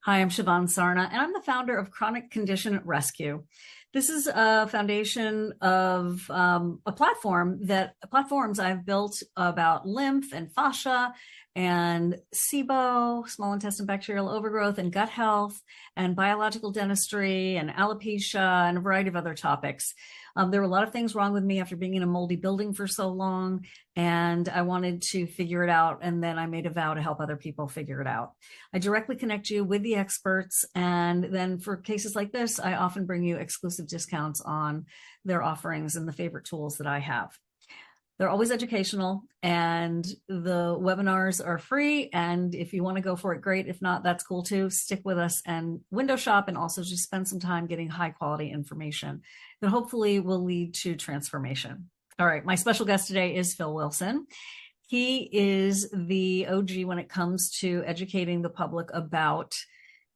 Hi, I'm Shivan Sarna, and I'm the founder of Chronic Condition Rescue. This is a foundation of a platforms I've built about lymph and fascia and SIBO, small intestine bacterial overgrowth, and gut health, and biological dentistry, and alopecia, and a variety of other topics. There were a lot of things wrong with me after being in a moldy building for so long, and I wanted to figure it out. And then I made a vow to help other people figure it out. I directly connect you with the experts. And then for cases like this, I often bring you exclusive discounts on their offerings and the favorite tools that I have. They're always educational, and the webinars are free. And if you want to go for it, great. If not, that's cool too. Stick with us and window shop, and also just spend some time getting high quality information that hopefully will lead to transformation. All right. My special guest today is Phil Wilson. He is the OG when it comes to educating the public about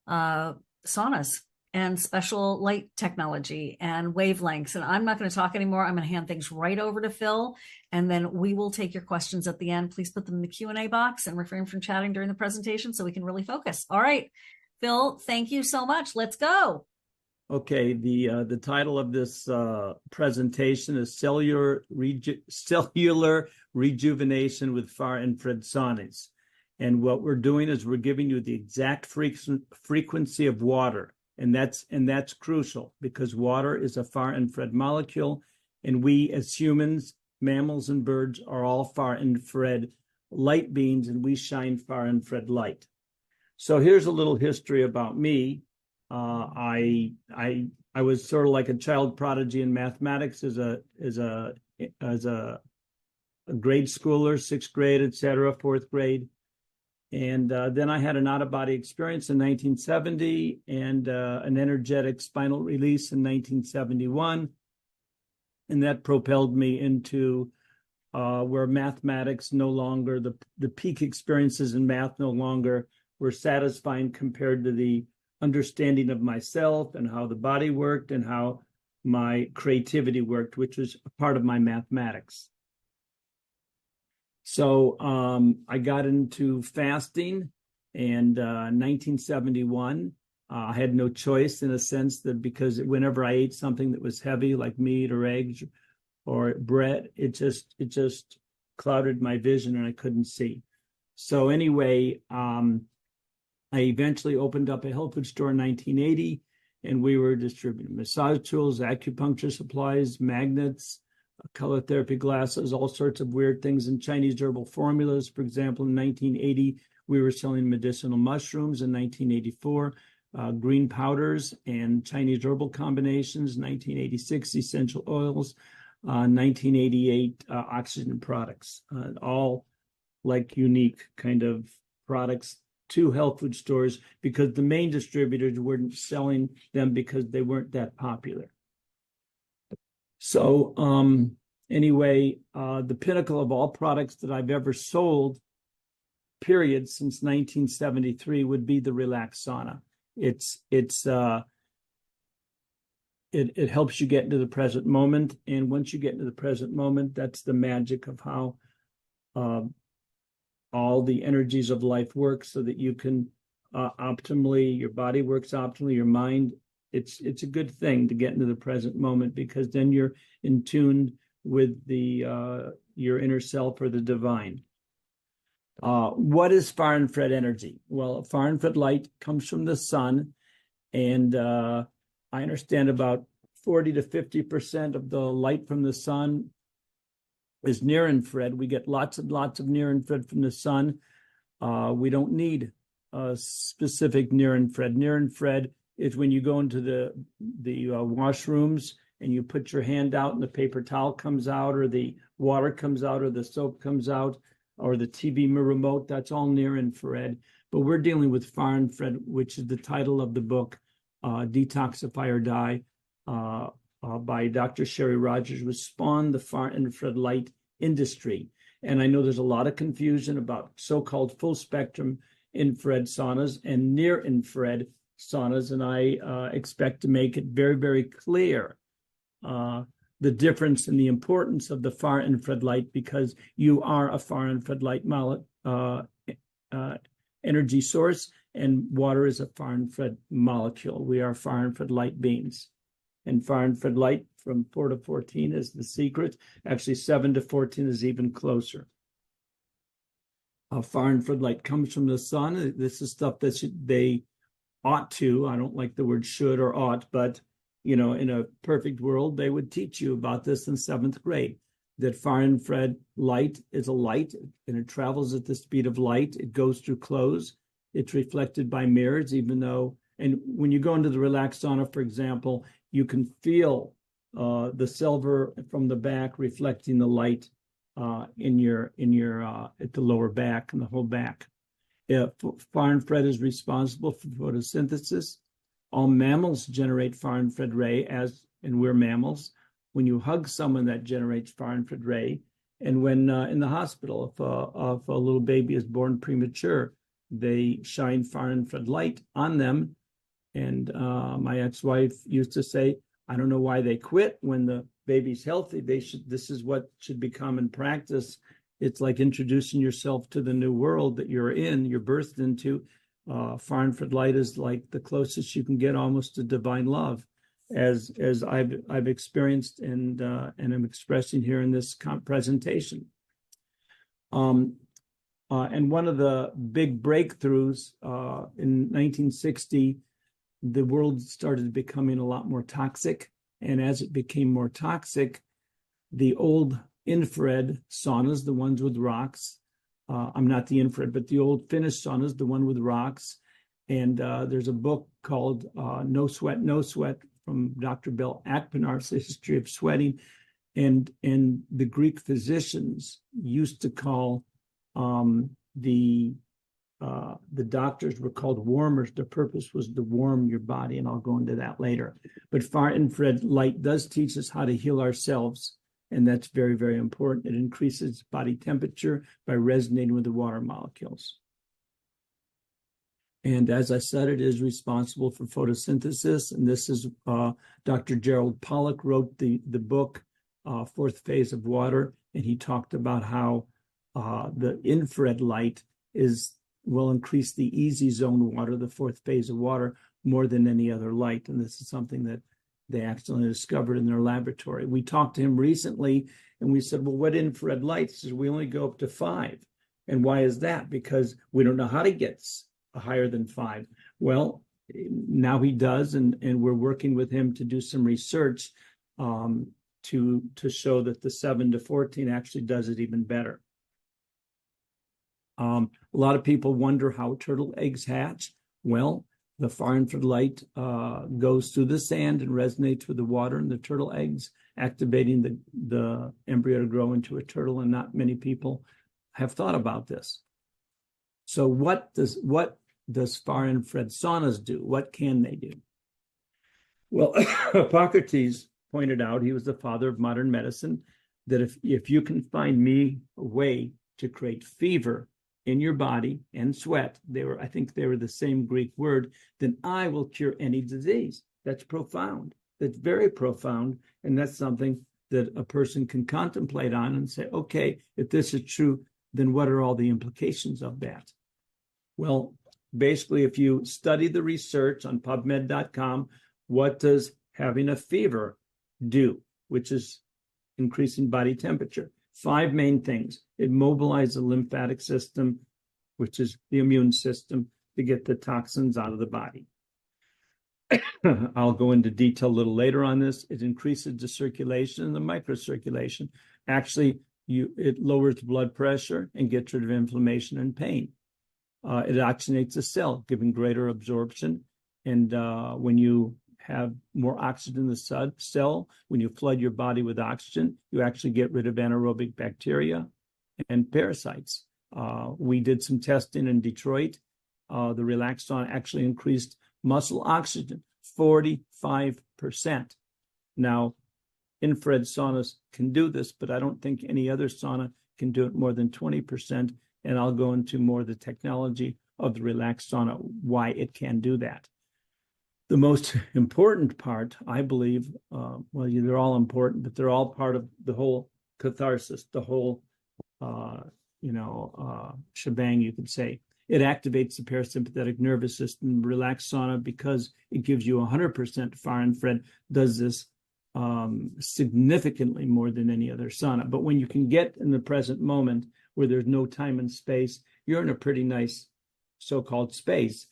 saunas and special light technology and wavelengths. And I'm not going to talk anymore. I'm going to hand things right over to Phil, and then we will take your questions at the end. Please put them in the Q&A box and refrain from chatting during the presentation so we can really focus. All right, Phil, thank you so much. Let's go. Okay, the title of this presentation is Cellular Rejuvenation with Far Infrared Saunas. And what we're doing is we're giving you the exact frequency of water. And that's crucial, because water is a far infrared molecule, and we as humans, mammals, and birds are all far infrared light beings, and we shine far infrared light. So here's a little history about me. I was sort of like a child prodigy in mathematics as a grade schooler, sixth grade, etc., fourth grade. And then I had an out-of-body experience in 1970 and an energetic spinal release in 1971. And that propelled me into where mathematics no longer, the peak experiences in math no longer were satisfying compared to the understanding of myself and how the body worked and how my creativity worked, which was a part of my mathematics. So I got into fasting, and 1971, I had no choice, in a sense, that because whenever I ate something that was heavy, like meat or eggs or bread, it just clouded my vision and I couldn't see. So anyway, I eventually opened up a health food store in 1980, and we were distributing massage tools, acupuncture supplies, magnets, color therapy glasses, all sorts of weird things, in Chinese herbal formulas. For example, in 1980, we were selling medicinal mushrooms. In 1984, green powders and Chinese herbal combinations. 1986, essential oils. 1988, oxygen products, all like unique kind of products to health food stores, because the main distributors weren't selling them because they weren't that popular. So anyway, the pinnacle of all products that I've ever sold, period, since 1973 would be the Relax Sauna. It helps you get into the present moment, and once you get into the present moment, that's the magic of how all the energies of life work, so that you can optimally, your body works optimally, your mind. It's a good thing to get into the present moment, because then you're in tune with your inner self, or the divine. What is far infrared energy? Well, far infrared light comes from the sun, and I understand about 40 to 50% of the light from the sun is near infrared. We get lots and lots of near infrared from the sun. We don't need a specific near infrared. Near infrared is when you go into the washrooms and you put your hand out and the paper towel comes out, or the water comes out, or the soap comes out, or the TV remote. That's all near infrared. But we're dealing with far infrared, which is the title of the book, Detoxify or Die, by Dr. Sherry Rogers, which spawned the far infrared light industry. And I know there's a lot of confusion about so-called full spectrum infrared saunas and near infrared saunas, and I expect to make it very, very clear the difference and the importance of the far infrared light, because you are a far infrared light energy source, And water is a far infrared molecule. We are far infrared light beings. And far infrared light from 4 to 14 is the secret. Actually, 7 to 14 is even closer. Far infrared light comes from the sun. This is stuff that they ought to, I don't like the word should or ought, but in a perfect world, they would teach you about this in 7th grade, that far infrared light is a light and it travels at the speed of light. It goes through clothes. It's reflected by mirrors, and when you go into the relaxed sauna, for example, you can feel the silver from the back reflecting the light in your at the lower back and the whole back. Far infrared is responsible for photosynthesis. All mammals generate far infrared ray, and we're mammals. When you hug someone, that generates far infrared ray. And when in the hospital, if a little baby is born premature, they shine far infrared light on them. And my ex-wife used to say, I don't know why they quit when the baby's healthy. This is what should be common practice. It's like introducing yourself to the new world that you're birthed into. Far infrared light is like the closest you can get almost to divine love, as I've experienced and I'm expressing here in this presentation. And one of the big breakthroughs in 1960, the world started becoming a lot more toxic. And as it became more toxic, the old infrared saunas, the ones with rocks, I'm not the infrared, but the old Finnish saunas, the one with rocks. And there's a book called No Sweat, No Sweat from Dr. Bill Akpenar's History of Sweating. And the Greek physicians used to call the doctors were called warmers. The purpose was to warm your body, and I'll go into that later. But far infrared light does teach us how to heal ourselves, and that's very, very important. It increases body temperature by resonating with the water molecules. And as I said, it is responsible for photosynthesis, and this is Dr. Gerald Pollack wrote the book, Fourth Phase of Water, and he talked about how the infrared light will increase the easy zone water, the fourth phase of water, more than any other light. And this is something that they accidentally discovered in their laboratory. We talked to him recently and we said, well, what infrared light? He says, we only go up to 5. And why is that? Because we don't know how to get higher than 5. Well, now he does, and we're working with him to do some research to show that the 7 to 14 actually does it even better. A lot of people wonder how turtle eggs hatch. Well, the far infrared light goes through the sand and resonates with the water in the turtle eggs, activating the embryo to grow into a turtle, and not many people have thought about this. So what does far infrared saunas do? What can they do? Well, Hippocrates pointed out, he was the father of modern medicine, that if you can find me a way to create fever in your body and sweat, I think they were the same Greek word, then I will cure any disease. That's profound. That's very profound. And that's something that a person can contemplate on and say, okay, if this is true, then what are all the implications of that? Well, basically, if you study the research on PubMed.com, what does having a fever do, which is increasing body temperature? 5 main things. It mobilizes the lymphatic system, which is the immune system, to get the toxins out of the body. I'll go into detail a little later on this. It increases the circulation and the microcirculation. Actually, it lowers blood pressure and gets rid of inflammation and pain. It oxygenates the cell, giving greater absorption. And when you have more oxygen in the cell, when you flood your body with oxygen, you actually get rid of anaerobic bacteria and parasites. We did some testing in Detroit. The relaxed sauna actually increased muscle oxygen 45%. Now, infrared saunas can do this, but I don't think any other sauna can do it more than 20%. And I'll go into more of the technology of the relaxed sauna, why it can do that. The most important part, I believe, they're all important, but they're all part of the whole catharsis, the whole, shebang, you could say, It activates the parasympathetic nervous system. Relaxed sauna, because it gives you 100% far infrared, does this significantly more than any other sauna. But when you can get in the present moment where there's no time and space, you're in a pretty nice so-called space,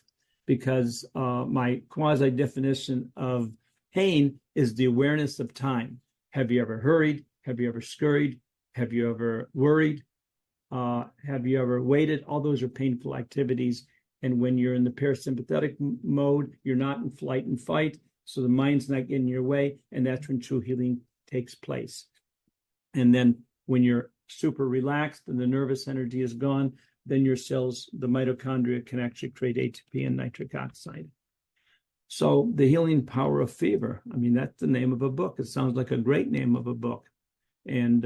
because my quasi-definition of pain is the awareness of time. Have you ever hurried? Have you ever scurried? Have you ever worried? Have you ever waited? All those are painful activities. And when you're in the parasympathetic mode, you're not in flight and fight. So the mind's not getting in your way. And that's when true healing takes place. And then when you're super relaxed and the nervous energy is gone, then your cells, the mitochondria, can actually create ATP and nitric oxide. So the healing power of fever. I mean, that's the name of a book. It sounds like a great name of a book. And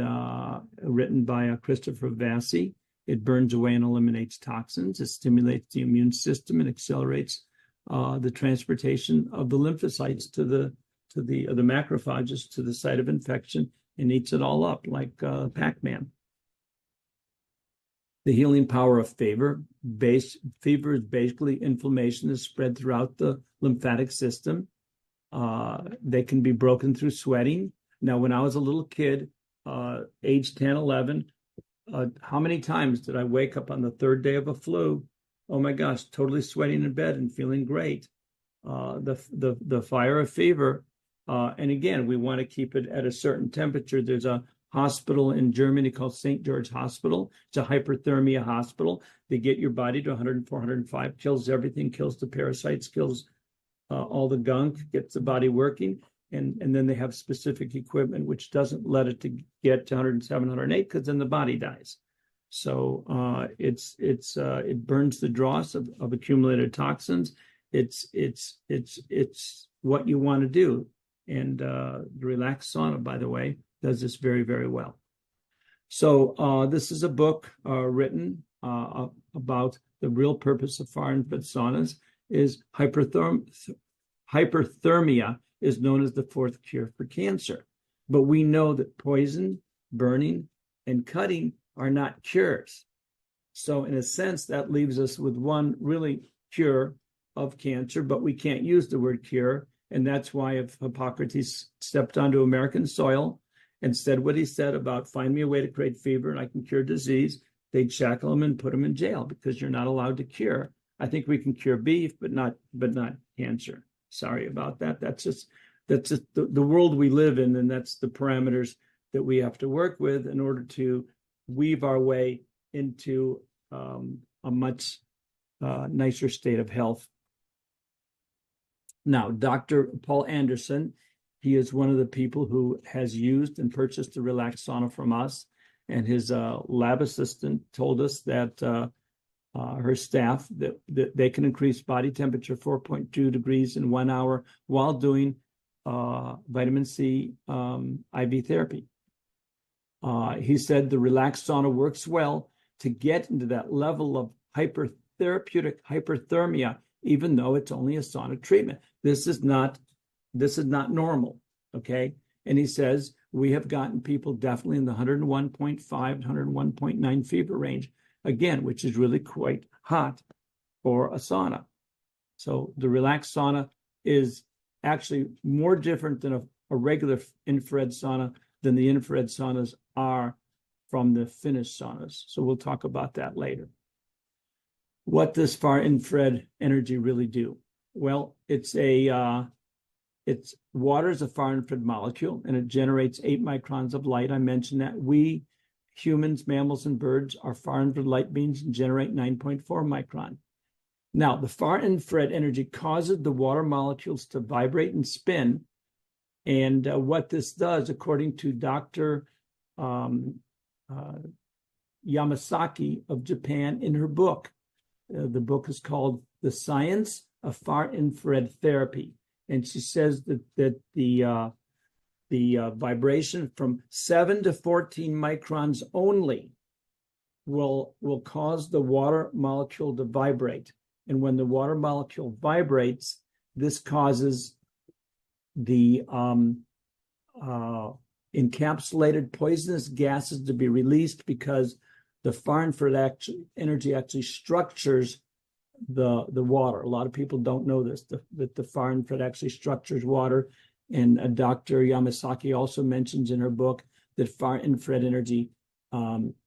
written by Christopher Vassie. It burns away and eliminates toxins. It stimulates the immune system and accelerates the transportation of the lymphocytes to the macrophages to the site of infection, and eats it all up like Pac-Man. The healing power of fever. Fever is basically inflammation that's spread throughout the lymphatic system. They can be broken through sweating. Now, when I was a little kid, age 10, 11, how many times did I wake up on the third day of a flu? Oh my gosh, totally sweating in bed and feeling great. The fire of fever. And again, we want to keep it at a certain temperature. There's a hospital in Germany called St. George Hospital. It's a hyperthermia hospital. They get your body to 104, 105, kills everything, kills the parasites, kills all the gunk, gets the body working. And then they have specific equipment which doesn't let it to get to 107, 108, because then the body dies. So it burns the dross of accumulated toxins. It's what you want to do. And the relaxed sauna, by the way, does this very, very well. So this is a book written about the real purpose of far infrared saunas. Is hyperthermia is known as the fourth cure for cancer. But we know that poison, burning, and cutting are not cures. So in a sense, that leaves us with one really cure of cancer, but we can't use the word cure. And that's why if Hippocrates stepped onto American soil and said what he said about find me a way to create fever and I can cure disease, they'd shackle him and put him in jail, because you're not allowed to cure. I think we can cure beef, but not cancer. Sorry about that. That's just the world we live in, and that's the parameters that we have to work with in order to weave our way into a much nicer state of health. Now, Dr. Paul Anderson, he is one of the people who has used and purchased the relaxed sauna from us, and his lab assistant told us that her staff, that they can increase body temperature 4.2 degrees in 1 hour while doing vitamin C IV therapy. He said the relaxed sauna works well to get into that level of hypertherapeutic hyperthermia, even though it's only a sauna treatment. This is not normal, okay? And he says we have gotten people definitely in the 101.5, 101.9 fever range, again, which is really quite hot for a sauna. So the relaxed sauna is actually more different than a regular infrared sauna than the infrared saunas are from the Finnish saunas. So we'll talk about that later. What does far infrared energy really do? Well, water is a far infrared molecule, and it generates 8 microns of light. I mentioned that we humans, mammals, and birds are far infrared light beings and generate 9.4 micron. Now, the far infrared energy causes the water molecules to vibrate and spin. And what this does, according to Dr. Yamasaki of Japan, in her book, the book is called The Science of Far Infrared Therapy. And she says that the vibration from 7 to 14 microns only will cause the water molecule to vibrate. And when the water molecule vibrates, this causes the encapsulated poisonous gases to be released, because the far infrared energy actually structures the water. A lot of people don't know this, that the far infrared actually structures water. And Dr. Yamasaki also mentions in her book that far infrared energy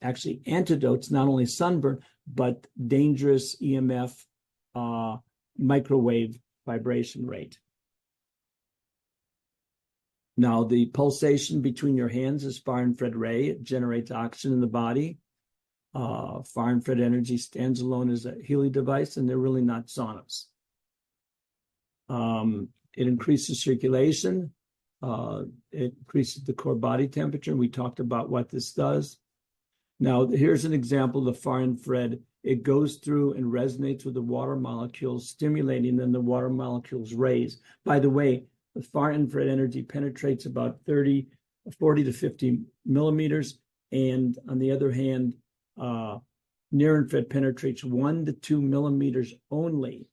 actually antidotes not only sunburn, but dangerous EMF microwave vibration rate. Now, the pulsation between your hands is far infrared ray. It generates oxygen in the body. Far infrared energy stands alone as a healing device, and they're really not saunas. It increases circulation. It increases the core body temperature. We talked about what this does. Now, here's an example of the far infrared. It goes through and resonates with the water molecules, stimulating them. The water molecules raise. By the way, the far infrared energy penetrates about 40 to 50 millimeters. And on the other hand, near infrared penetrates 1 to 2 millimeters only.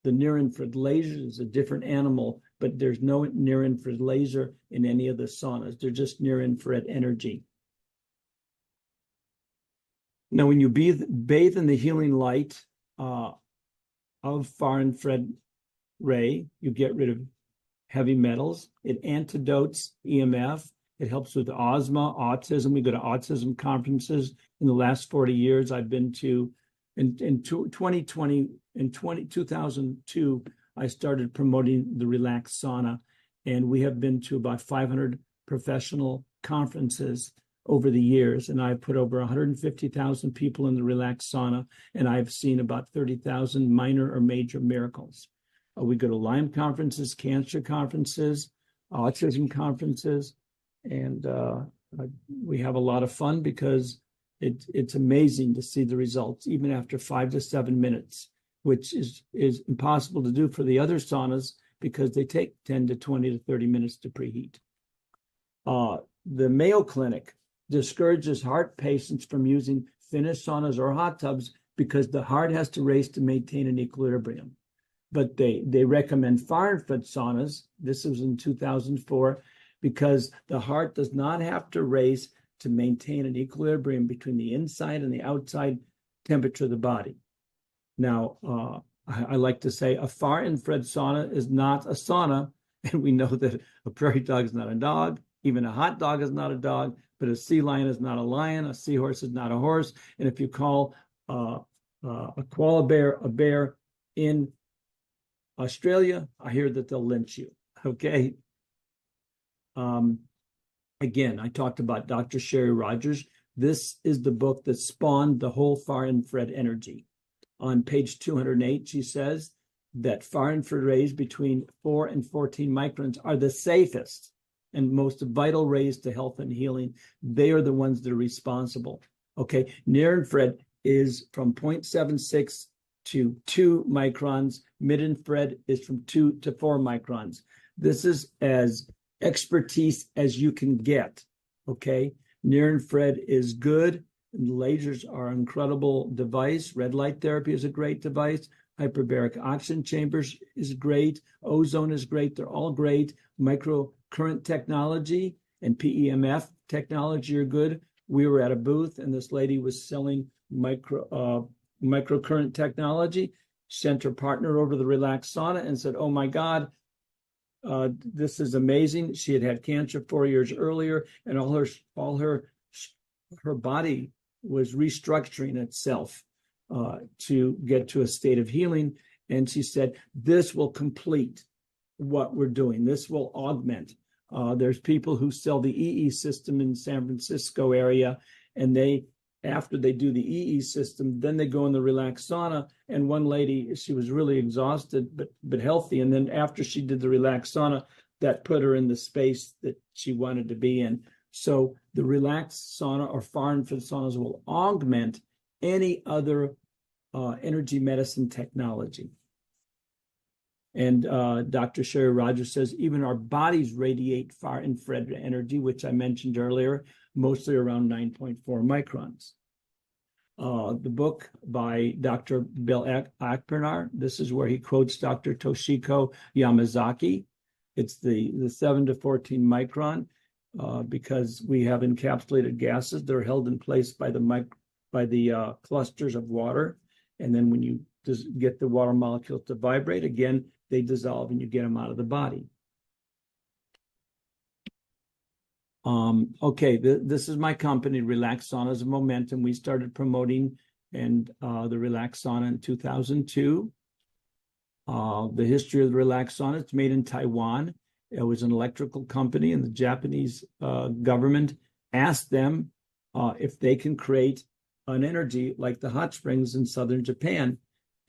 The near infrared laser is a different animal, but there's no near infrared laser in any of the saunas. They're just near infrared energy. Now, when you bathe in the healing light of far infrared ray, you get rid of heavy metals. It antidotes EMF. It helps with asthma, autism. We go to autism conferences. In the last 40 years, I've been to, in 2002, I started promoting the relaxed sauna, and we have been to about 500 professional conferences over the years, and I've put over 150,000 people in the relaxed sauna, and I've seen about 30,000 minor or major miracles. We go to Lyme conferences, cancer conferences, autism conferences, and we have a lot of fun because it's amazing to see the results, even after 5 to 7 minutes, which is impossible to do for the other saunas because they take 10 to 20 to 30 minutes to preheat. The Mayo Clinic discourages heart patients from using Finnish saunas or hot tubs because the heart has to race to maintain an equilibrium. But they recommend far infrared saunas. This was in 2004, because the heart does not have to race to maintain an equilibrium between the inside and the outside temperature of the body. Now, I like to say a far infrared sauna is not a sauna, and we know that a prairie dog is not a dog, even a hot dog is not a dog, but a sea lion is not a lion, a seahorse is not a horse, and if you call a koala bear a bear in Australia, I hear that they'll lynch you, okay? Again, I talked about Dr. Sherry Rogers. This is the book that spawned the whole far infrared energy. On page 208, she says that far infrared rays between 4 and 14 microns are the safest and most vital rays to health and healing. They are the ones that are responsible. Okay, near infrared is from 0.76 to 2 microns. Mid-infrared is from 2 to 4 microns. This is as expertise as you can get, okay? Near-infrared is good. Lasers are an incredible device. Red light therapy is a great device. Hyperbaric oxygen chambers is great. Ozone is great. They're all great. Microcurrent technology and PEMF technology are good. We were at a booth, and this lady was selling microcurrent technology. Sent her partner over to the relaxed sauna and said, "Oh my God, this is amazing." She had cancer 4 years earlier, and all her body was restructuring itself to get to a state of healing. And she said, "This will complete what we're doing. This will augment." There's people who sell the EE system in San Francisco area, and after they do the EE system, then they go in the relaxed sauna. And one lady, she was really exhausted, but healthy. And then after she did the relaxed sauna, that put her in the space that she wanted to be in. So the relaxed sauna or far infrared saunas will augment any other energy medicine technology. And Dr. Sherry Rogers says, even our bodies radiate far infrared energy, which I mentioned earlier, mostly around 9.4 microns. The book by Dr. Bill Akpernar, this is where he quotes Dr. Toshiko Yamazaki. It's the 7 to 14 micron because we have encapsulated gases that are held in place by the by the clusters of water. And then when you just get the water molecules to vibrate, again, they dissolve and you get them out of the body. Okay, this is my company, Relax Saunas of Momentum. We started promoting the Relax Sauna in 2002. The history of the Relax Sauna, it's made in Taiwan. It was an electrical company, and the Japanese government asked them if they can create an energy like the hot springs in southern Japan.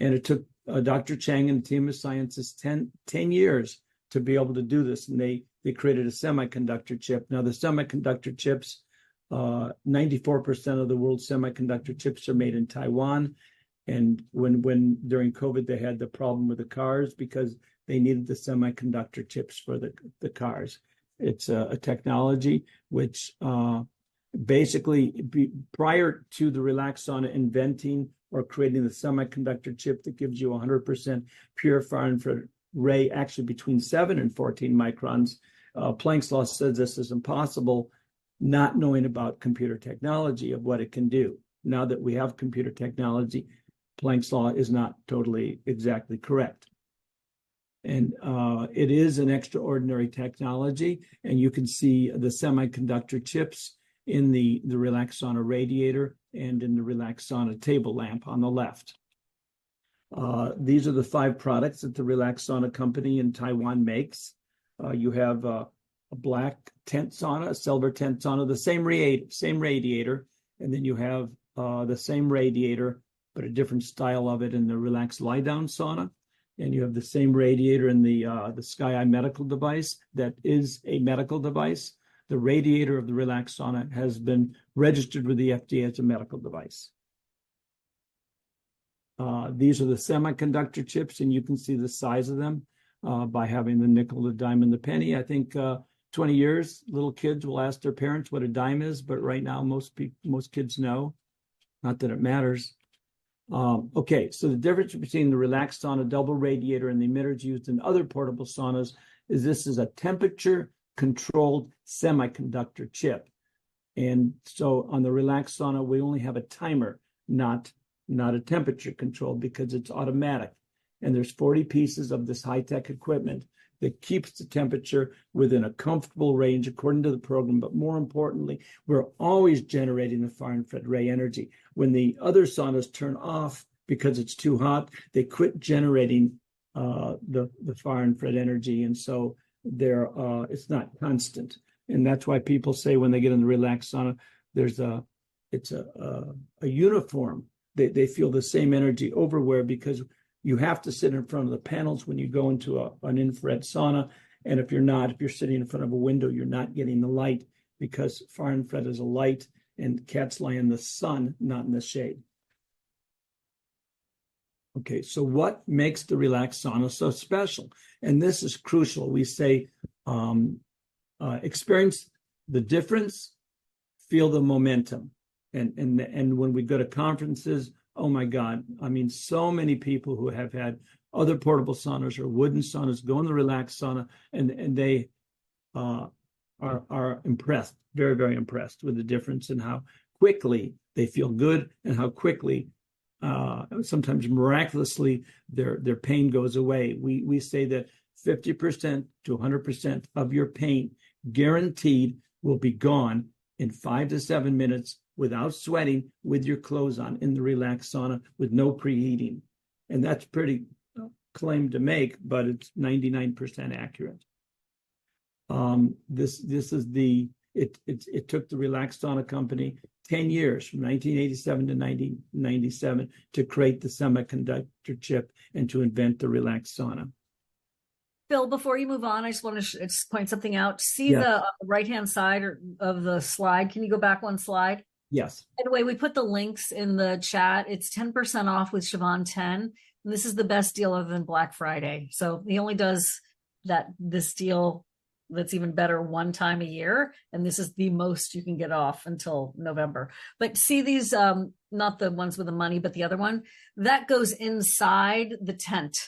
And it took Dr. Chang and a team of scientists 10 years to be able to do this. And they created a semiconductor chip. Now, the semiconductor chips, 94% of the world's semiconductor chips are made in Taiwan. And when during COVID, they had the problem with the cars because they needed the semiconductor chips for the cars. It's a technology which basically, prior to the Relax Sauna inventing or creating the semiconductor chip that gives you 100% pure far infrared ray, actually between 7 and 14 microns, Planck's law says this is impossible, not knowing about computer technology of what it can do. Now that we have computer technology, Planck's law is not totally exactly correct. And it is an extraordinary technology, and you can see the semiconductor chips in the Relax Sauna radiator and in the Relax Sauna table lamp on the left. These are the 5 products that the Relax Sauna company in Taiwan makes. You have a black tent sauna, a silver tent sauna, the same radiator, and then you have the same radiator, but a different style of it in the Relax Lie Down sauna. And you have the same radiator in the Sky Eye medical device that is a medical device. The radiator of the Relax Sauna has been registered with the FDA as a medical device. These are the semiconductor chips, and you can see the size of them by having the nickel, the dime, and the penny. I think 20 years, little kids will ask their parents what a dime is, but right now most kids know. Not that it matters. Okay, so the difference between the Relax Sauna double radiator and the emitters used in other portable saunas is this is a temperature-controlled semiconductor chip. And so on the Relax Sauna, we only have a timer, not a temperature control, because it's automatic. And there's 40 pieces of this high-tech equipment that keeps the temperature within a comfortable range according to the program. But more importantly, we're always generating the far infrared ray energy. When the other saunas turn off because it's too hot, they quit generating the far infrared energy. And so it's not constant. And that's why people say when they get in the Relax Sauna, it's a uniform. They feel the same energy everywhere because you have to sit in front of the panels when you go into an infrared sauna. And if you're sitting in front of a window, you're not getting the light because far infrared is a light and cats lie in the sun, not in the shade. Okay, so what makes the Relax Sauna so special? And this is crucial. We say experience the difference, feel the momentum. And when we go to conferences, oh my God, I mean, so many people who have had other portable saunas or wooden saunas go in the Relax Sauna, and they are impressed, very, very impressed with the difference in how quickly they feel good and how quickly, sometimes miraculously, their pain goes away. We say that 50% to 100% of your pain guaranteed will be gone in 5 to 7 minutes without sweating, with your clothes on, in the Relax Sauna with no preheating. And that's pretty claim to make, but it's 99% accurate. This is it took the Relax Sauna company 10 years, from 1987 to 1997, to create the semiconductor chip and to invent the Relax Sauna. Phil, before you move on, I just want to point something out. See the right-hand side of the slide. Can you go back one slide? Yes. By the way, we put the links in the chat. It's 10% off with Shivan 10. And this is the best deal other than Black Friday. So he only does this deal that's even better one time a year. And this is the most you can get off until November. But see these, not the ones with the money, but the other one, that goes inside the tent.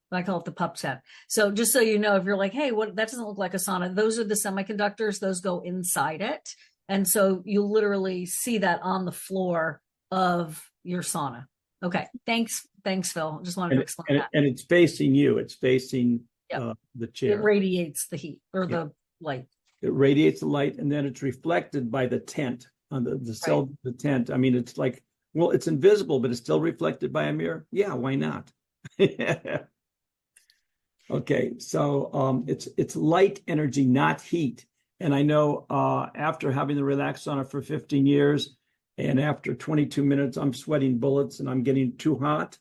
I call it the pup tent. So just so you know, if you're like, hey, that doesn't look like a sauna, those are the semiconductors, those go inside it. And so you literally see that on the floor of your sauna. Okay. Thanks, Phil. Just wanted to explain that. And it's facing you. It's facing the chair. It radiates the heat or the light. It radiates the light, and then it's reflected by the tent on the cell, the tent. I mean, it's like, well, it's invisible, but it's still reflected by a mirror. Yeah, why not? Okay, so it's light energy, not heat. And I know after having the relaxed sauna for 15 years, and after 22 minutes, I'm sweating bullets and I'm getting too hot.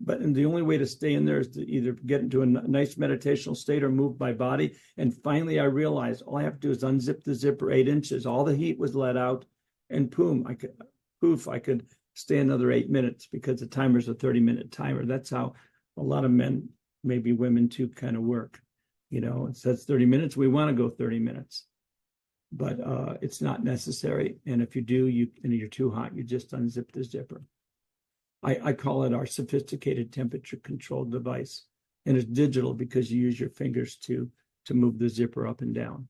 And the only way to stay in there is to either get into a nice meditational state or move my body. And finally, I realized all I have to do is unzip the zipper 8 inches. All the heat was let out, and I could stay another 8 minutes because the timer's a 30-minute timer. That's how a lot of men, maybe women too, kind of work. You know, it says 30 minutes. We want to go 30 minutes, but it's not necessary. And if you do, and you're too hot, you just unzip the zipper. I call it our sophisticated temperature control device, and it's digital because you use your fingers to move the zipper up and down.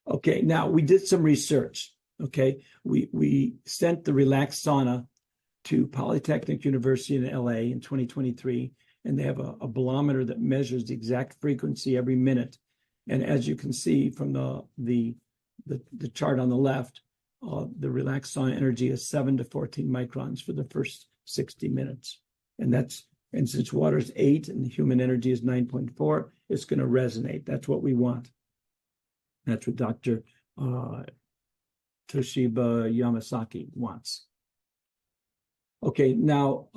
Okay, now we did some research. Okay, we sent the relaxed sauna to Polytechnic University in LA in 2023, and they have a barometer that measures the exact frequency every minute. And as you can see from the chart on the left, the relaxed sauna energy is 7 to 14 microns for the first 60 minutes. And since water is 8 and human energy is 9.4, it's going to resonate. That's what we want. That's what Dr. Toshiba Yamasaki wants. Okay, now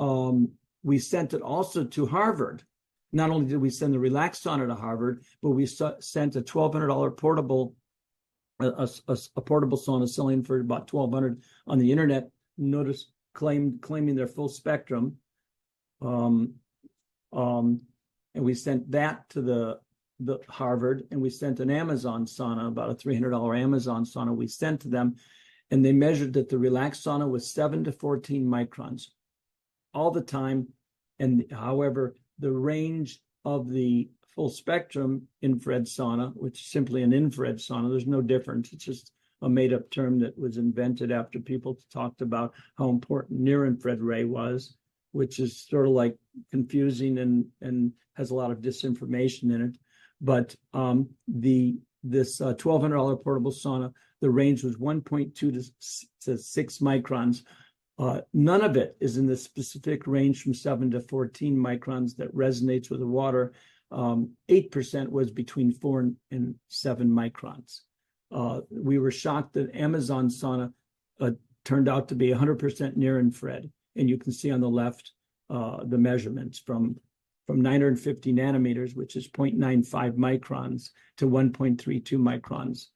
we sent it also to Harvard. Not only did we send the relaxed sauna to Harvard, but we sent a $1,200 portable, a portable sauna selling for about $1,200 on the internet. Notice claiming their full spectrum, and we sent that to the Harvard, and we sent an Amazon sauna, about a $300 Amazon sauna we sent to them, and they measured that the relaxed sauna was 7 to 14 microns all the time. And however, the range of the full spectrum infrared sauna, which is simply an infrared sauna, there's no difference. It's just a made-up term that was invented after people talked about how important near-infrared ray was, which is sort of like confusing and has a lot of disinformation in it. But this $1,200 portable sauna, the range was 1.2 to 6 microns. None of it is in the specific range from 7 to 14 microns that resonates with the water. 8% was between 4 and 7 microns. We were shocked that Amazon sauna turned out to be 100% near infrared. And you can see on the left the measurements from 950 nanometers, which is 0.95 microns, to 1.32 microns.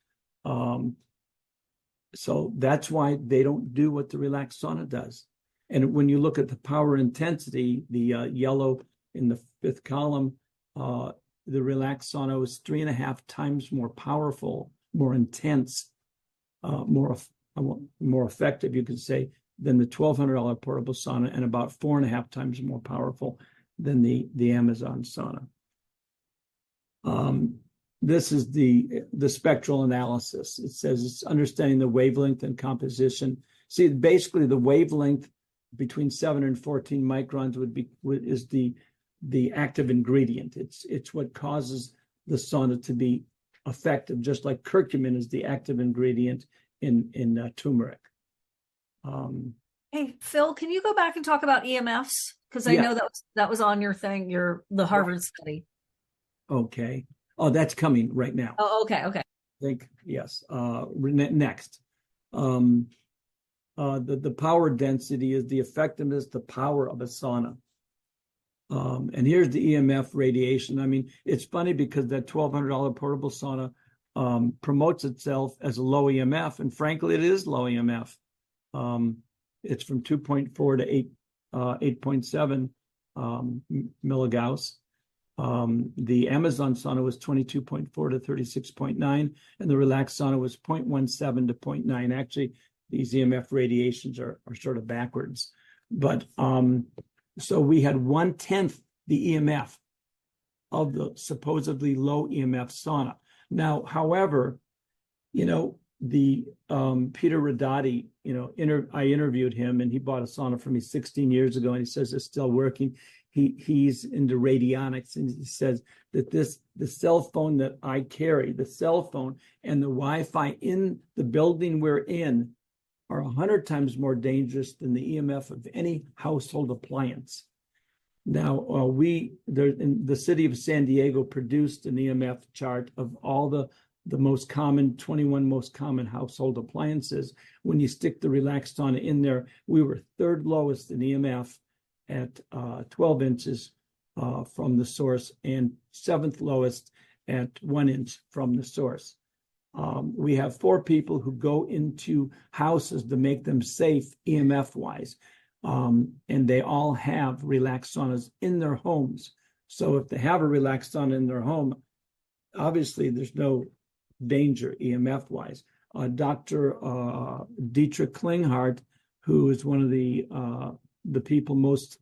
So that's why they don't do what the relaxed sauna does. And when you look at the power intensity, the yellow in the 5th column, the relaxed sauna was 3.5 times more powerful, more intense, more effective, you could say, than the $1,200 portable sauna, and about 4.5 times more powerful than the Amazon sauna. This is the spectral analysis. It says it's understanding the wavelength and composition. See, basically the wavelength between 7 and 14 microns is the active ingredient. It's what causes the sauna to be effective, just like curcumin is the active ingredient in turmeric. Hey, Phil, can you go back and talk about EMFs? Because I know that was on your thing, the Harvard study. Okay. Oh, that's coming right now. Oh, okay. I think, yes. Next. The power density is the effectiveness, the power of a sauna. And here's the EMF radiation. I mean, it's funny because that $1,200 portable sauna promotes itself as a low EMF, and frankly, it is low EMF. It's from 2.4 to 8.7 milligauss. The Amazon sauna was 22.4 to 36.9, and the relaxed sauna was 0.17 to 0.9. Actually, these EMF radiations are sort of backwards. But so we had 1/10 the EMF of the supposedly low EMF sauna. Now, however, Peter Radati, I interviewed him, and he bought a sauna for me 16 years ago, and he says it's still working. He's into radionics, and he says that the cell phone that I carry, the cell phone and the Wi-Fi in the building we're in are 100 times more dangerous than the EMF of any household appliance. Now, in the city of San Diego produced an EMF chart of all the most common, 21 most common household appliances. When you stick the relaxed sauna in there, we were third lowest in EMF at 12 inches from the source, and seventh lowest at 1 inch from the source. We have 4 people who go into houses to make them safe EMF-wise, and they all have relaxed saunas in their homes. So if they have a relaxed sauna in their home, obviously there's no danger EMF-wise. Dr. Dietrich Klinghardt, who is one of the people most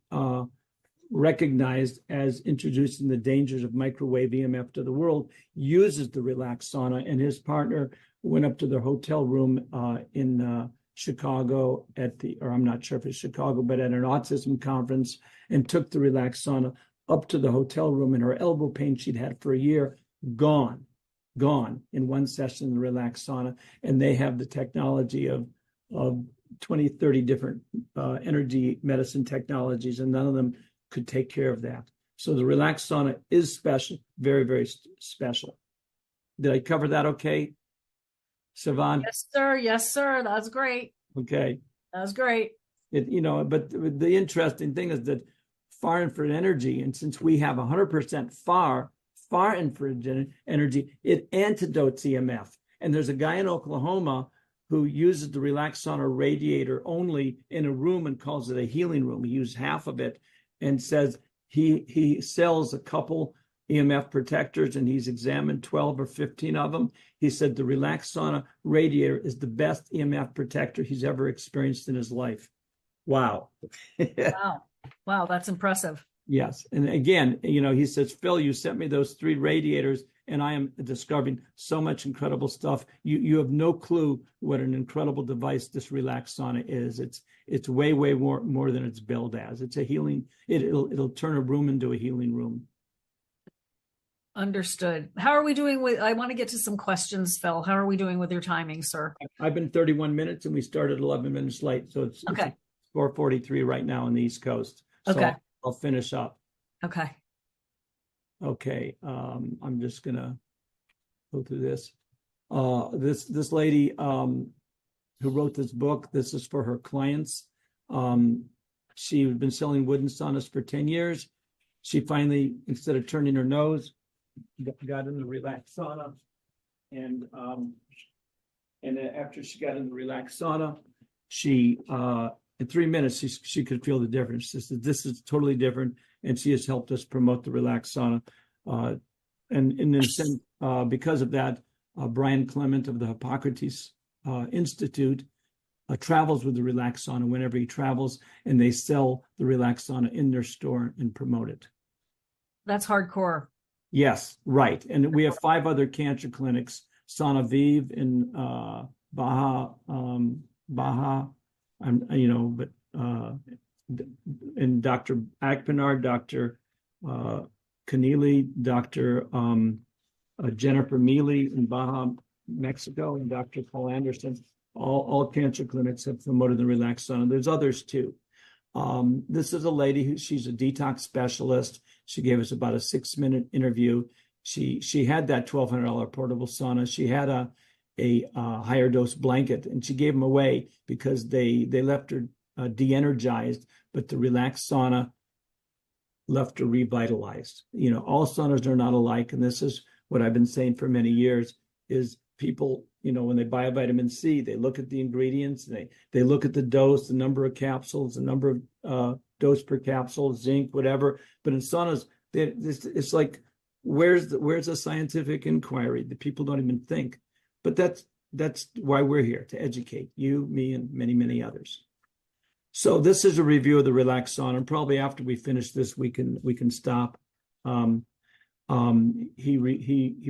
recognized as introducing the dangers of microwave EMF to the world, uses the relaxed sauna, and his partner went up to their hotel room in Chicago or I'm not sure if it's Chicago, but at an autism conference, and took the relaxed sauna up to the hotel room, and her elbow pain she'd had for a year, gone in one session in the relaxed sauna. And they have the technology of 20, 30 different energy medicine technologies, and none of them could take care of that. So the relaxed sauna is special, very, very special. Did I cover that okay, Shivan? Yes, sir. Yes, sir. That's great. Okay. That's great. But the interesting thing is that far infrared energy, and since we have 100% far infrared energy, it antidotes EMF. And there's a guy in Oklahoma who uses the relaxed sauna radiator only in a room and calls it a healing room. He used half of it and says he sells a couple EMF protectors, and he's examined 12 or 15 of them. He said the relaxed sauna radiator is the best EMF protector he's ever experienced in his life. Wow. Wow, that's impressive. Yes. And again, he says, Phil, you sent me those 3 radiators, and I am discovering so much incredible stuff. You have no clue what an incredible device this relaxed sauna is. It's way, way more than it's billed as. It's a healing. It'll turn a room into a healing room. Understood. How are we doing I want to get to some questions, Phil. How are we doing with your timing, sir? I've been 31 minutes, and we started 11 minutes late. So it's 4:43 right now on the East Coast. So okay. I'll finish up. Okay. I'm just gonna go through this. This lady who wrote this book, this is for her clients. She's been selling wooden saunas for 10 years. She finally, instead of turning her nose, got in the relaxed sauna, and after she got in the relaxed sauna, she in 3 minutes she could feel the difference. She said, "This is totally different," and she has helped us promote the relaxed sauna. And in a sense, because of that, Brian Clement of the Hippocrates Institute travels with the relaxed sauna whenever he travels, and they sell the relaxed sauna in their store and promote it. That's hardcore. Yes, right. And we have 5 other cancer clinics: Sauna Vive in Baja, and Dr. Akpinar, Dr. Keneally, Dr. Jennifer Mealy in Baja, Mexico, and Dr. Paul Anderson. All cancer clinics have promoted the relaxed sauna. There's others too. This is a lady she's a detox specialist. She gave us about a 6-minute interview. She had that $1,200 portable sauna. She had a higher dose blanket, and she gave them away because they left her de-energized, but the relaxed sauna left her revitalized. All saunas are not alike, and this is what I've been saying for many years, is people, when they buy a vitamin C, they look at the ingredients, and they look at the dose, the number of capsules, the number of dose per capsule, zinc, whatever. But in saunas, it's like, where's the scientific inquiry? The people don't even think. But that's why we're here, to educate you, me, and many, many others. So this is a review of the relaxed sauna. And probably after we finish this, we can stop. He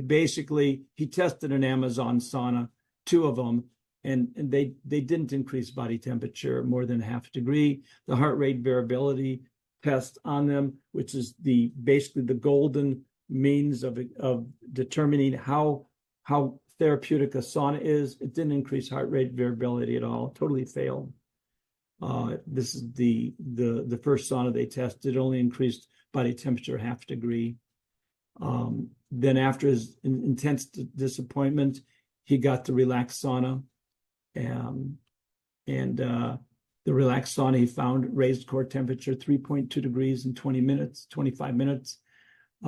basically tested an Amazon sauna, two of them, and they didn't increase body temperature more than half a degree. The heart rate variability test on them, which is basically the golden means of determining how therapeutic a sauna is, it didn't increase heart rate variability at all. Totally failed. This is the first sauna they tested. It only increased body temperature half a degree. Then after his intense disappointment, he got the relaxed sauna, and the relaxed sauna he found raised core temperature 3.2 degrees in 25 minutes,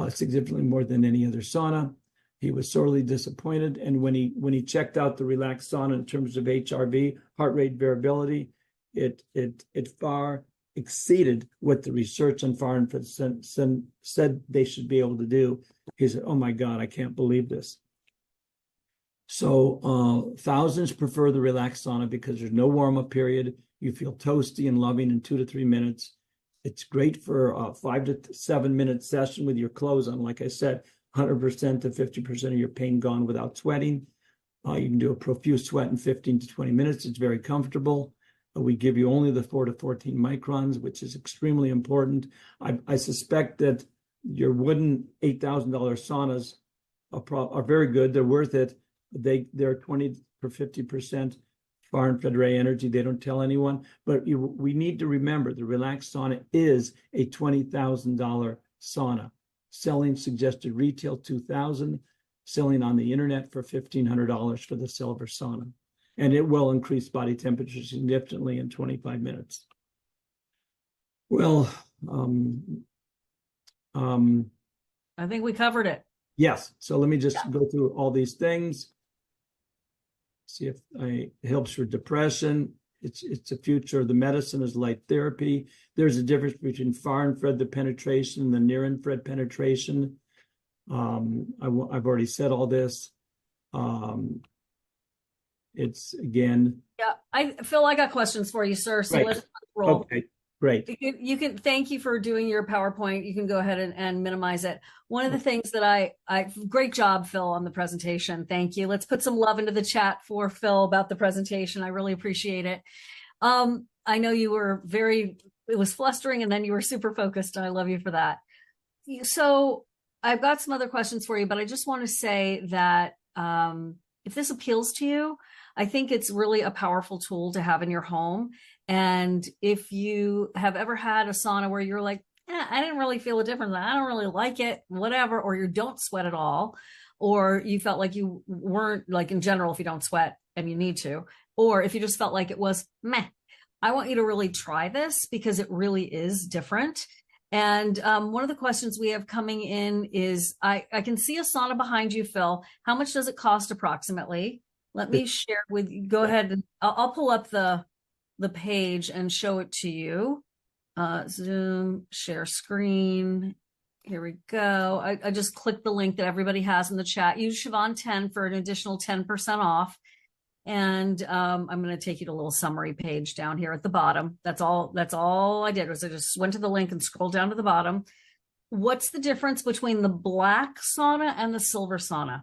significantly more than any other sauna. He was sorely disappointed, and when he checked out the relaxed sauna in terms of HRV, heart rate variability, it far exceeded what the research on far infrared said they should be able to do. He said, "Oh my God, I can't believe this." So thousands prefer the relaxed sauna because there's no warm-up period. You feel toasty and loving in 2 to 3 minutes. It's great for a 5 to 7 minute session with your clothes on. Like I said, 100% to 50% of your pain gone without sweating. You can do a profuse sweat in 15 to 20 minutes. It's very comfortable. We give you only the 4 to 14 microns, which is extremely important. I suspect that your wooden $8,000 saunas are very good. They're worth it. They're 20 for 50% far infrared ray energy. They don't tell anyone, but we need to remember the relaxed sauna is a $20,000 sauna. Selling suggested retail $2,000, selling on the internet for $1,500 for the silver sauna. And it will increase body temperature significantly in 25 minutes. Well, I think we covered it. Yes. So let me just go through all these things. See if it helps for depression. It's a future of the medicine is light therapy. There's a difference between far infrared penetration and the near infrared penetration. I've already said all this. It's again. Yeah, Phil, I got questions for you, sir. So let's roll. Okay, great. You can thank you for doing your PowerPoint. You can go ahead and minimize it. One of the things that great job, Phil, on the presentation. Thank you. Let's put some love into the chat for Phil about the presentation. I really appreciate it. I know you were it was flustering and then you were super focused. And I love you for that. So I've got some other questions for you, but I just want to say that if this appeals to you, I think it's really a powerful tool to have in your home. And if you have ever had a sauna where you're like, I didn't really feel a difference, I don't really like it, whatever, or you don't sweat at all, or you felt like you weren't, like in general, if you don't sweat and you need to, or if you just felt like it was meh, I want you to really try this because it really is different. And one of the questions we have coming in is, I can see a sauna behind you, Phil. How much does it cost approximately? Let me share with you. Go ahead. And I'll pull up the page and show it to you. Zoom, share screen. Here we go. I just clicked the link that everybody has in the chat. Use Shivan 10 for an additional 10% off. And I'm going to take you to a little summary page down here at the bottom. That's all I did was I just went to the link and scrolled down to the bottom. What's the difference between the black sauna and the silver sauna?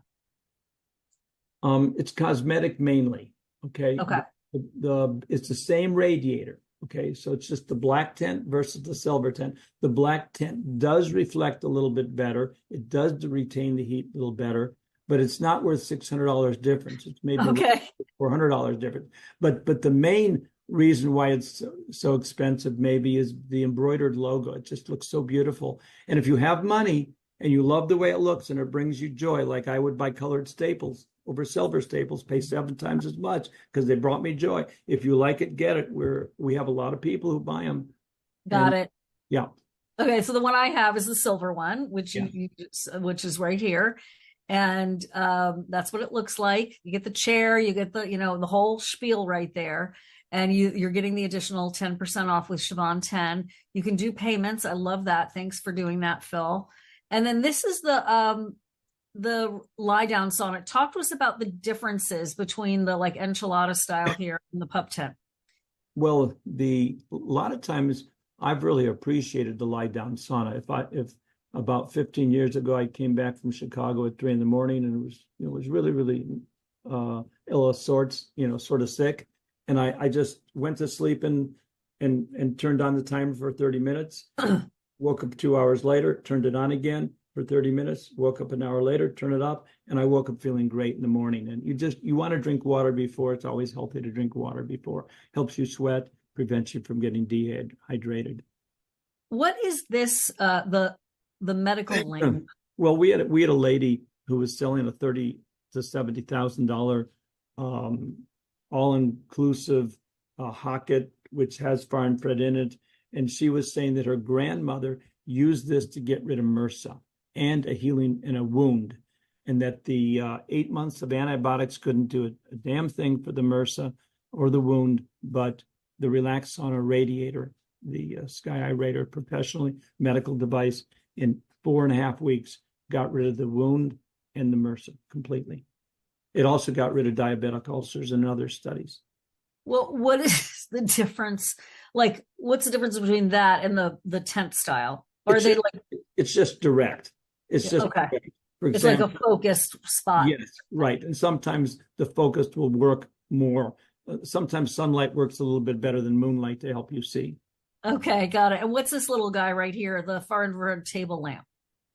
It's cosmetic mainly. Okay. Okay. It's the same radiator. Okay, so it's just the black tent versus the silver tent. The black tent does reflect a little bit better. It does retain the heat a little better, but it's not worth $600 difference. It's maybe $400 difference. But the main reason why it's so expensive maybe is the embroidered logo. It just looks so beautiful. And if you have money and you love the way it looks and it brings you joy, like I would buy colored staples over silver staples, pay 7 times as much because they brought me joy. If you like it, get it. We have a lot of people who buy them. Got it. Yeah. Okay, so the one I have is the silver one, which is right here, and that's what it looks like. You get the chair, you get the whole spiel right there, and you're getting the additional 10% off with Shivan 10. You can do payments. I love that. Thanks for doing that, Phil. And then this is the lie down sauna. Talk to us about the differences between the like enchilada style here and the pup tent. Well, a lot of times I've really appreciated the lie down sauna. If about 15 years ago I came back from Chicago at 3 a.m. and it was really, really ill of sorts, sort of sick. And I just went to sleep and turned on the timer for 30 minutes, woke up 2 hours later, turned it on again for 30 minutes, woke up an hour later, turned it off, and I woke up feeling great in the morning. And you want to drink water before. It's always healthy to drink water before. Helps you sweat, prevents you from getting dehydrated. What is this, the medical link? Well, we had a lady who was selling a $30,000 to $70,000 all-inclusive Hocket, which has far infrared in it. And she was saying that her grandmother used this to get rid of MRSA and a healing in a wound, and that the 8 months of antibiotics couldn't do a damn thing for the MRSA or the wound, but the Relax Sauna radiator, the Sky Irradiator, professionally medical device, in 4.5 weeks got rid of the wound and the MRSA completely. It also got rid of diabetic ulcers in other studies. Well, what is the difference? Like, what's the difference between that and the tent style? Or It's just direct. It's just okay. direct. For It's example, like a focused spot. Yes, right. And sometimes the focused will work more. Sometimes sunlight works a little bit better than moonlight to help you see. Okay, got it. And what's this little guy right here, the far infrared table lamp?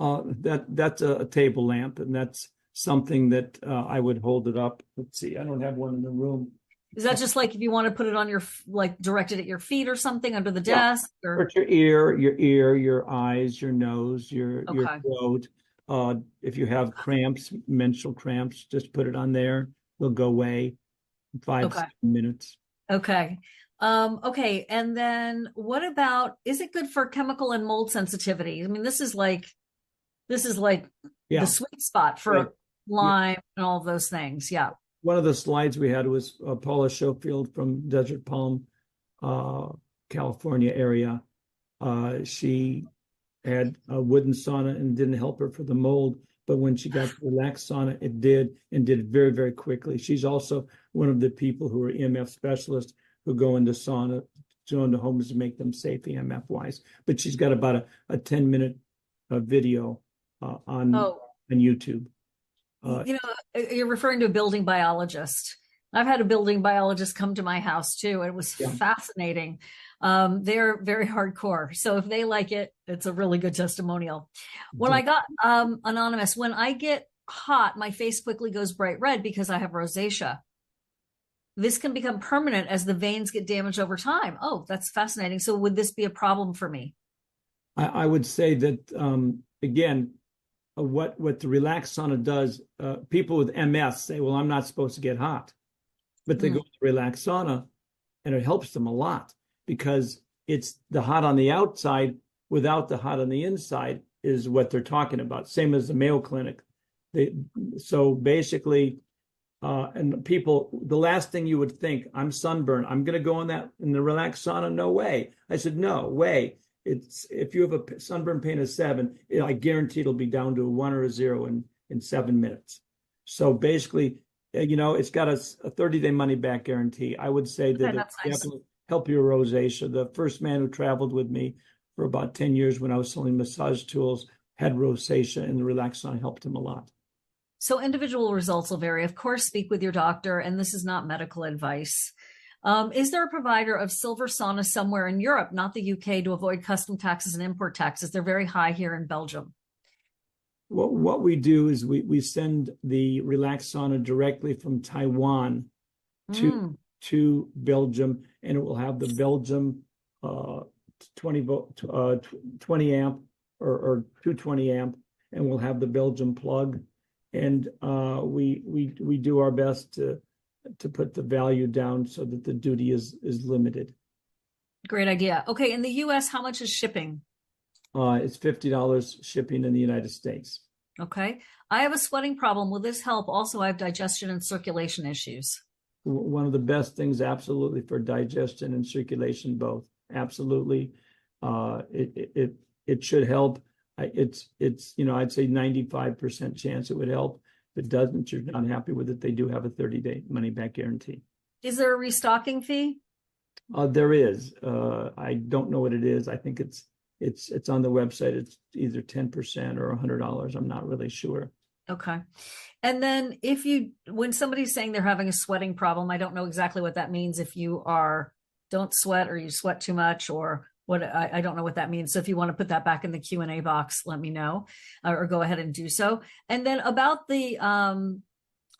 That's a table lamp, and that's something that I would hold it up. Let's see, I don't have one in the room. Is that just like if you want to put it on your, like, directed at your feet or something under the desk? Or Or your ear, your eyes, your nose, your throat. If you have cramps, menstrual cramps, just put it on there. They'll go away in 5 minutes. Okay. Okay. And then what about, is it good for chemical and mold sensitivity? I mean, this is like the sweet spot for Lyme and all of those things. Yeah. One of the slides we had was Paula Schofield from Desert Palm, California area. She had a wooden sauna and didn't help her for the mold, but when she got the Relax Sauna, it did, and did it very, very quickly. She's also one of the people who are EMF specialists who go into sauna, go into homes to make them safe EMF wise. But she's got about a 10-minute video on YouTube. You're referring to a building biologist. I've had a building biologist come to my house too. It was fascinating. They're very hardcore. So if they like it, it's a really good testimonial. When I got anonymous, when I get hot, my face quickly goes bright red because I have rosacea. This can become permanent as the veins get damaged over time. Oh, that's fascinating. So would this be a problem for me? I would say that, again, what the Relax Sauna does, people with MS say, well, I'm not supposed to get hot. But they go to Relax Sauna, and it helps them a lot because it's the hot on the outside without the hot on the inside is what they're talking about. Same as the Mayo Clinic. So basically, and people, the last thing you would think, I'm sunburned, I'm going to go in the Relax Sauna. No way. I said, no way. It's if you have a sunburn pain of 7, I guarantee it'll be down to a 1 or a 0 in 7 minutes. So basically, it's got a 30-day money-back guarantee. I would say that it definitely help your rosacea. The first man who traveled with me for about 10 years when I was selling massage tools had rosacea, and the Relax Sauna helped him a lot. So individual results will vary. Of course, speak with your doctor, and this is not medical advice. Is there a provider of silver sauna somewhere in Europe, not the UK, to avoid custom taxes and import taxes? They're very high here in Belgium. What we do is we send the Relax Sauna directly from Taiwan to Belgium, and it will have the Belgium 20 amp or 220 amp, and we'll have the Belgium plug. And we do our best to put the value down so that the duty is limited. Great idea. Okay, in the US, how much is shipping? It's $50 shipping in the United States. Okay. I have a sweating problem. Will this help? Also, I have digestion and circulation issues. One of the best things, absolutely, for digestion and circulation, both. Absolutely. It should help. It's I'd say 95% chance it would help. If it doesn't, you're not happy with it, they do have a 30-day money-back guarantee. Is there a restocking fee? There is. I don't know what it is. I think it's on the website. It's either 10% or $100. I'm not really sure. Okay. And then when somebody's saying they're having a sweating problem, I don't know exactly what that means. If you don't sweat or you sweat too much or what, I don't know what that means. So if you want to put that back in the Q&A box, let me know, or go ahead and do so. And then about the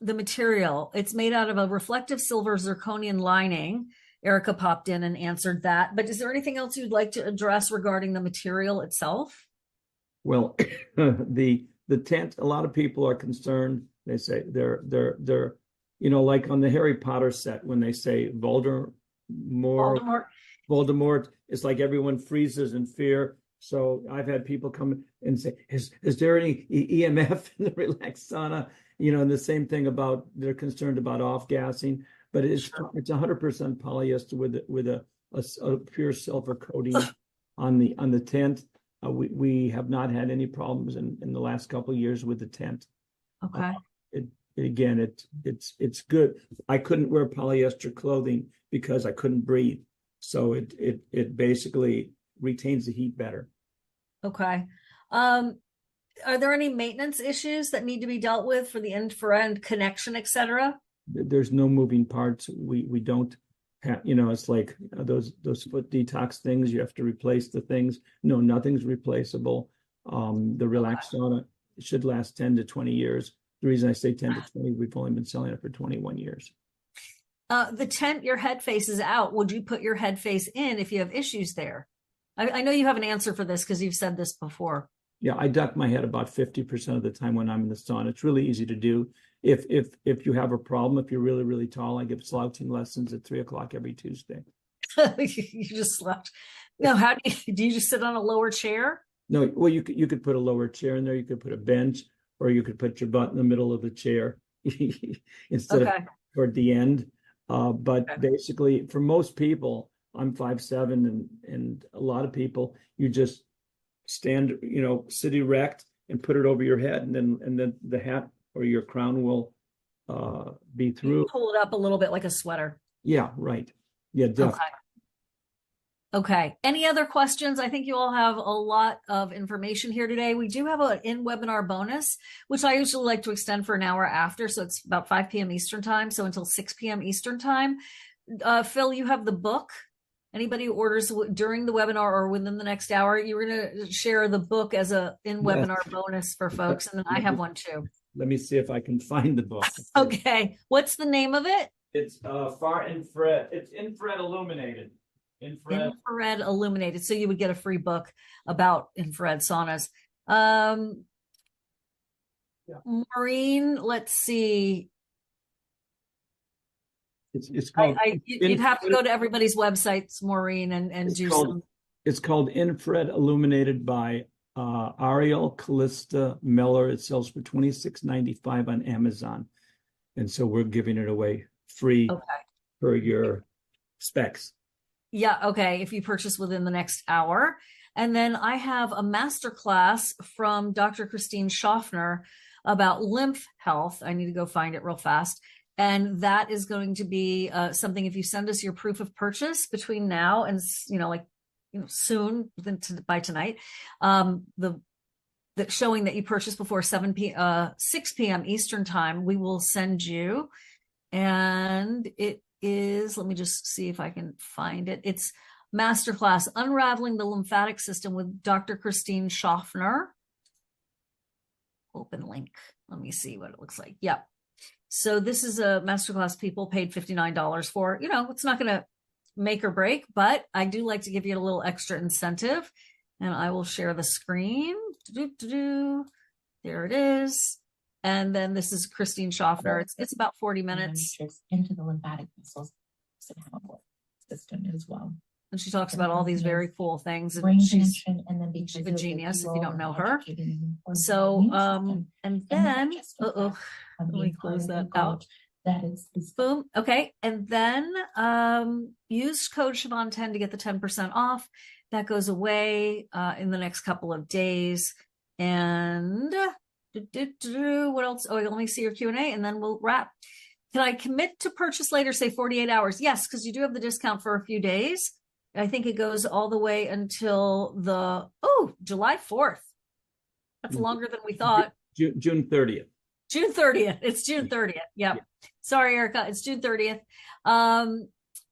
material, it's made out of a reflective silver zirconian lining. Erica popped in and answered that. But is there anything else you'd like to address regarding the material itself? Well, the tent, a lot of people are concerned. They say they're like on the Harry Potter set when they say Voldemort, it's like everyone freezes in fear. So I've had people come and say, is there any EMF in the relaxed sauna? And the same thing about, they're concerned about off-gassing, but it's 100% polyester with a pure silver coating on the tent. We have not had any problems in the last couple of years with the tent. Okay. It's good. I couldn't wear polyester clothing because I couldn't breathe. So it basically retains the heat better. Okay. Are there any maintenance issues that need to be dealt with for the infrared connection, et cetera? There's no moving parts. We don't have, it's like those foot detox things. You have to replace the things. No, nothing's replaceable. The relaxed sauna should last 10 to 20 years. The reason I say 10 to 20, we've only been selling it for 21 years. The tent, your head faces out. Would you put your head face in if you have issues there? I know you have an answer for this because you've said this before. Yeah, I duck my head about 50% of the time when I'm in the sauna. It's really easy to do. If you have a problem, if you're really, really tall, I give slouching lessons at 3:00 every Tuesday. You just slept. No, how do you just sit on a lower chair? No, well, you could put a lower chair in there. You could put a bench, or you could put your butt in the middle of the chair instead of toward the end. But basically, for most people, I'm 5'7", and a lot of people, you just stand, sit erect and put it over your head, and then the hat or your crown will be through. You pull it up a little bit like a sweater. Yeah, right. Yeah, definitely. Okay. Any other questions? I think you all have a lot of information here today. We do have an in-webinar bonus, which I usually like to extend for an hour after. So it's about 5 p.m. Eastern time. So until 6 p.m. Eastern time. Phil, you have the book. Anybody who orders during the webinar or within the next hour, you're going to share the book as a in-webinar bonus for folks. And then I have one too. Let me see if I can find the book. Okay. What's the name of it? It's far infrared. It's infrared illuminated. Infrared illuminated. So you would get a free book about infrared saunas. Maureen, let's see. It's called. You'd have to go to everybody's websites, Maureen, and do some. It's called Infrared Illuminated by Ariel Callista Miller. It sells for $26.95 on Amazon, and so we're giving it away free for your specs. Yeah, okay, if you purchase within the next hour. And then I have a masterclass from Dr. Christine Schaffner about lymph health. I need to go find it real fast. And that is going to be something, if you send us your proof of purchase between now and, soon, by tonight, showing that you purchased before 6 p.m. Eastern time, we will send you. And it is, let me just see if I can find it. It's Masterclass Unraveling the Lymphatic System with Dr. Christine Schaffner. Open link. Let me see what it looks like. Yep. So this is a masterclass people paid $59 for. It's not going to make or break, but I do like to give you a little extra incentive. And I will share the screen. There it is. And then this is Christine Schaffner. It's about 40 minutes. Into the lymphatic vessels system as well. And she talks about all these very cool things. And she's a genius if you don't know her. So, and then, let me close that out. That is boom. Okay. And then use code Shivan10 to get the 10% off. That goes away in the next couple of days. And what else? Oh, let me see your Q&A and then we'll wrap. Can I commit to purchase later, say 48 hours? Yes, because you do have the discount for a few days. I think it goes all the way until July 4th. That's longer than we thought. June 30th. June 30th. It's June 30th. Yep. Yeah. Sorry, Erica. It's June 30th. And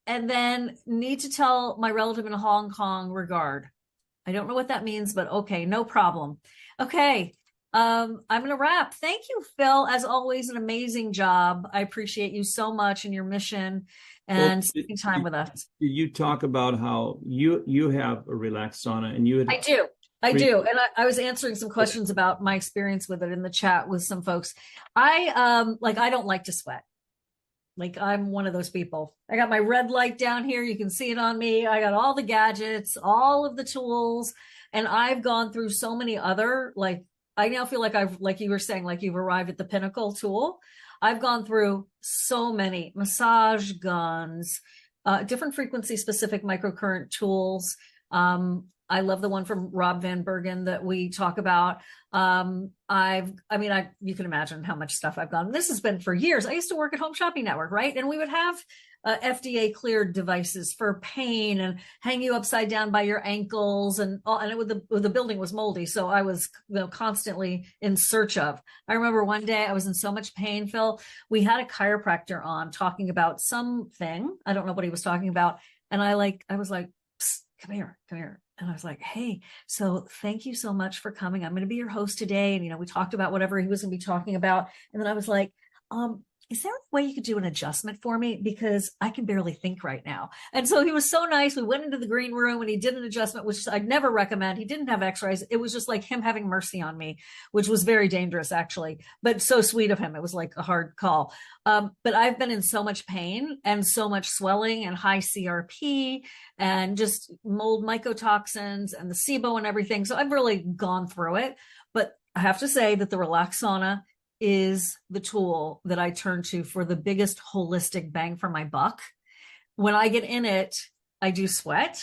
then need to tell my relative in Hong Kong regard. I don't know what that means, but okay, no problem. Okay. I'm going to wrap. Thank you, Phil. As always, an amazing job. I appreciate you so much and your mission and spending time with us. You talk about how you have a relaxed sauna and you had I do. And I was answering some questions about my experience with it in the chat with some folks. I don't like to sweat. Like I'm one of those people. I got my red light down here. You can see it on me. I got all the gadgets, all of the tools, and I've gone through so many other, like, I now feel like like you were saying, like you've arrived at the pinnacle tool. I've gone through so many massage guns, different frequency specific microcurrent tools. I love the one from Rob Van Bergen that we talk about. You can imagine how much stuff I've gone. This has been for years. I used to work at Home Shopping Network, right? And we would have FDA cleared devices for pain and hang you upside down by your ankles and the building was moldy. So I was constantly in search of. I remember one day I was in so much pain, Phil. We had a chiropractor on talking about something. I don't know what he was talking about. And I was like, psst, come here. And I was like, hey, so thank you so much for coming. I'm going to be your host today. And, we talked about whatever he was going to be talking about. And then I was like, is there a way you could do an adjustment for me? Because I can barely think right now. And so he was so nice. We went into the green room and he did an adjustment, which I'd never recommend. He didn't have x-rays. It was just like him having mercy on me, which was very dangerous actually, but so sweet of him. It was like a hard call. But I've been in so much pain and so much swelling and high CRP and just mold mycotoxins and the SIBO and everything. So I've really gone through it, but I have to say that the Relax Sauna is the tool that I turn to for the biggest holistic bang for my buck. When I get in it, I do sweat,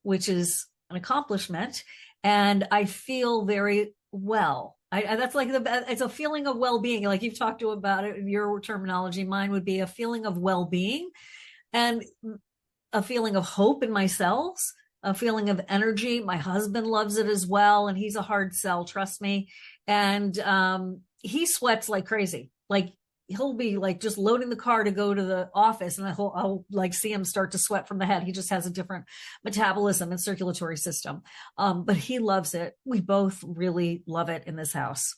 which is an accomplishment, and I feel very well. That's like it's a feeling of well-being. Like you've talked to about it in your terminology. Mine would be a feeling of well-being and a feeling of hope in my cells, a feeling of energy. My husband loves it as well, and he's a hard sell, trust me. And he sweats like crazy. Like he'll be like just loading the car to go to the office and I'll like see him start to sweat from the head. He just has a different metabolism and circulatory system. But he loves it. We both really love it in this house.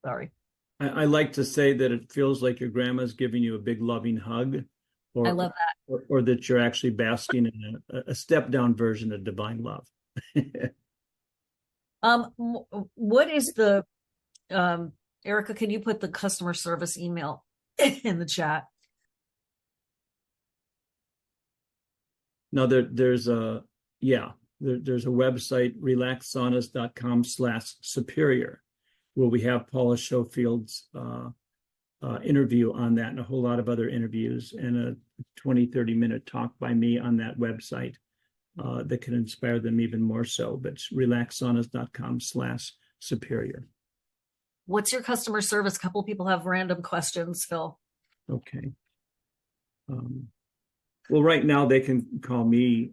Sorry. I like to say that it feels like your grandma's giving you a big loving hug. I love that. Or that you're actually basking in a step down version of divine love. What is the, Erica, can you put the customer service email in the chat? No, there's a website, relaxsaunas.com/superior, where we have Paula Schofield's interview on that and a whole lot of other interviews and a 20-30 minute talk by me on that website. That can inspire them even more so, but it's relaxsaunas.com/superior. What's your customer service? A couple people have random questions, Phil. Okay. Well, right now they can call me.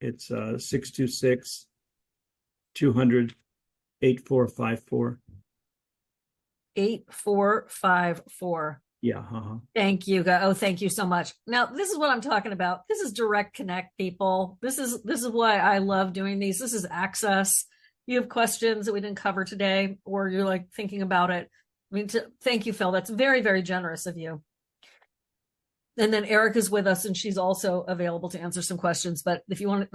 It's 626-200-8454. Yeah. Thank you. Oh, thank you so much. Now, this is what I'm talking about. This is direct connect, people. This is why I love doing these. This is access. You have questions that we didn't cover today, or you're like thinking about it. Thank you, Phil. That's very, very generous of you. And then Erica's with us and she's also available to answer some questions. But if you want,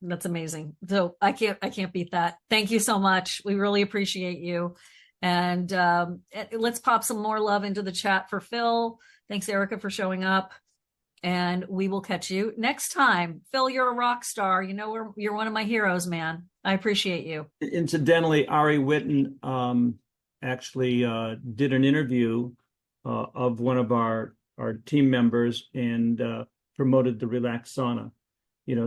that's amazing. So I can't beat that. Thank you so much. We really appreciate you. And let's pop some more love into the chat for Phil. Thanks, Erica, for showing up. And we will catch you next time. Phil, you're a rock star. You're one of my heroes, man. I appreciate you. Incidentally, Ari Witten actually did an interview of one of our team members and promoted the Relax Sauna.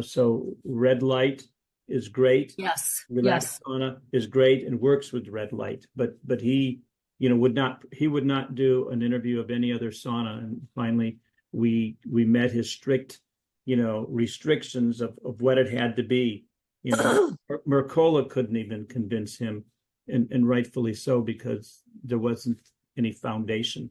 So red light is great. Yes. Relax Sauna is great and works with red light, but he would not do an interview of any other sauna. And finally we met his strict restrictions of what it had to be. Mercola couldn't even convince him and rightfully so, because there wasn't any foundation.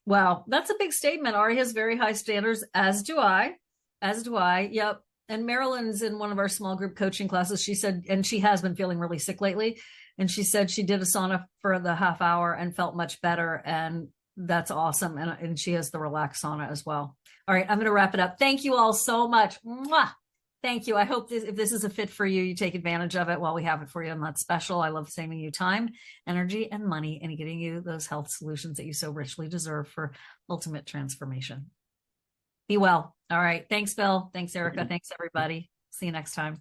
Wow, that's a big statement. Ari has very high standards, as do I. Yep. And Marilyn's in one of our small group coaching classes. She said, and she has been feeling really sick lately. And she said she did a sauna for the half hour and felt much better. And that's awesome. And she has the relaxed sauna as well. All right, I'm going to wrap it up. Thank you all so much. Mwah! Thank you. I hope if this is a fit for you, you take advantage of it while we have it for you. And that's special. I love saving you time, energy, and money, and getting you those health solutions that you so richly deserve for ultimate transformation. Be well. All right. Thanks, Bill. Thanks, Erica. Thanks, everybody. See you next time.